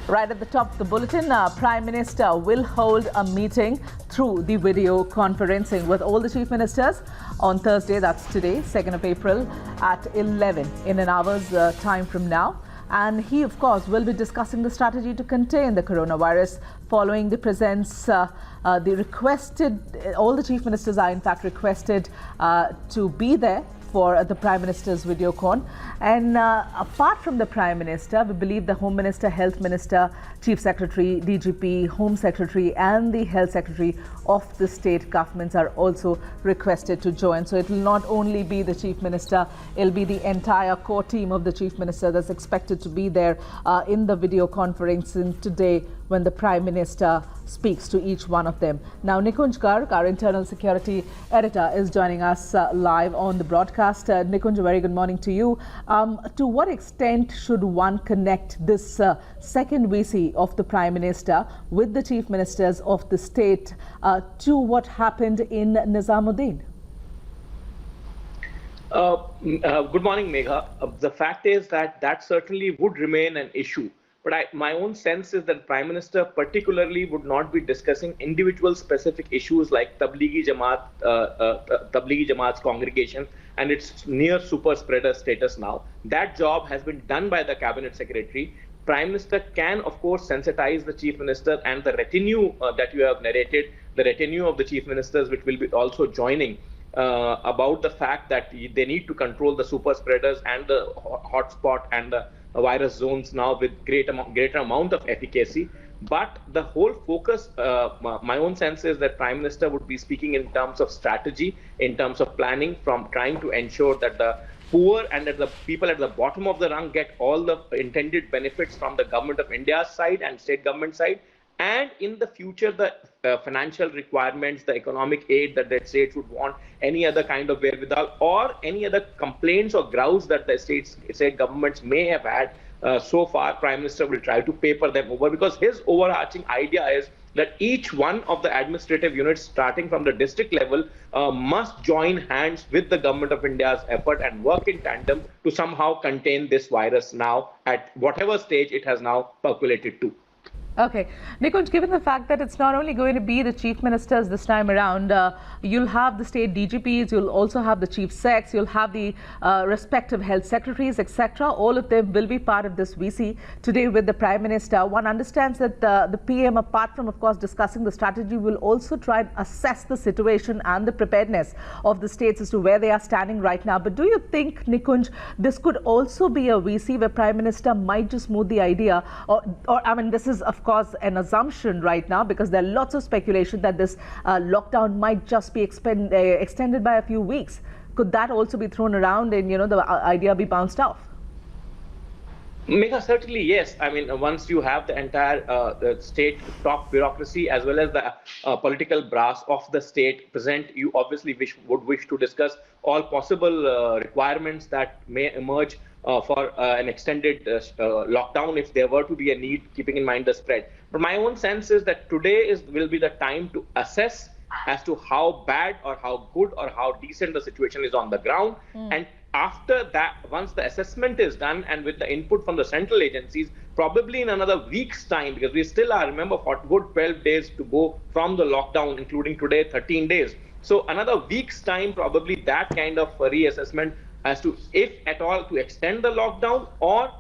Right at the top of the bulletin, Prime Minister will hold a meeting through the video conferencing with all the chief ministers on Thursday, that's today, 2nd of April at 11 in an hour's time from now. And he, of course, will be discussing the strategy to contain the coronavirus following the presence, all the chief ministers are in fact requested to be there for the Prime Minister's video con. And apart from the Prime Minister, we believe the Home Minister, Health Minister, Chief Secretary, DGP, Home Secretary and the Health Secretary of the state governments are also requested to join. So it will not only be the Chief Minister, it'll be the entire core team of the Chief Minister that's expected to be there in the video conferencing today when the Prime Minister speaks to each one of them. Now, Nikunj Garg, our internal security editor, is joining us live on the broadcast. Nikunj, a very good morning to you. To what extent should one connect this second VC of the Prime Minister with the Chief Ministers of the state to what happened in Nizamuddin? Good morning, Megha. The fact is that certainly would remain an issue. But my own sense is that Prime Minister particularly would not be discussing individual specific issues like Tablighi Jamaat's congregation and its near super spreader status now. That job has been done by the Cabinet Secretary. Prime Minister can, of course, sensitize the Chief Minister and the retinue that you have narrated, the retinue of the Chief Ministers, which will be also joining about the fact that they need to control the super spreaders and the hotspot and the virus zones now with greater amount of efficacy. But the whole focus, my own sense is that Prime Minister would be speaking in terms of strategy, in terms of planning, from trying to ensure that the poor and that the people at the bottom of the rung get all the intended benefits from the Government of India's side and state government side. And in the future, the financial requirements, the economic aid that the states would want, any other kind of wherewithal, or any other complaints or grouts that the state governments may have had so far, Prime Minister will try to paper them over, because his overarching idea is that each one of the administrative units, starting from the district level, must join hands with the Government of India's effort and work in tandem to somehow contain this virus now at whatever stage it has now percolated to. Okay. Nikunj, given the fact that it's not only going to be the chief ministers this time around, you'll have the state DGPs, you'll also have the chief secs, you'll have the respective health secretaries, etc. All of them will be part of this VC today with the Prime Minister. One understands that the PM, apart from, of course, discussing the strategy, will also try and assess the situation and the preparedness of the states as to where they are standing right now. But do you think, Nikunj, this could also be a VC where Prime Minister might just move the idea, or I mean, this is, of course, an assumption right now, because there are lots of speculation that this lockdown might just be extended by a few weeks. Could that also be thrown around and, you know, the idea be bounced off? Megha, certainly yes. I mean, once you have the entire the state top bureaucracy as well as the political brass of the state present, you obviously would wish to discuss all possible requirements that may emerge for an extended lockdown if there were to be a need, keeping in mind the spread. But my own sense is that today will be the time to assess as to how bad or how good or how decent the situation is on the ground. And after that, once the assessment is done and with the input from the central agencies, probably in another week's time, because we still are, remember, for good 12 days to go from the lockdown, including today, 13 days. So another week's time, probably that kind of reassessment as to if at all to extend the lockdown, or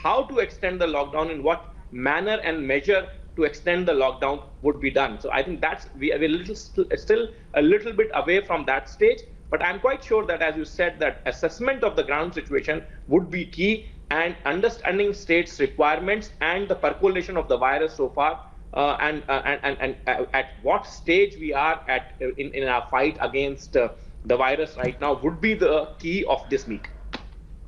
how to extend the lockdown, in what manner and measure to extend the lockdown would be done. So I think we are still a little bit away from that stage. But I'm quite sure that, as you said, that assessment of the ground situation would be key, and understanding states' requirements and the percolation of the virus so far, and at what stage we are at in our fight against the virus right now would be the key of this meet.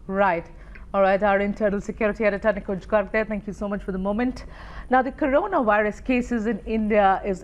Right. All right, our internal security editor, Nikunj Garg there. Thank you so much for the moment. Now, the coronavirus cases in India is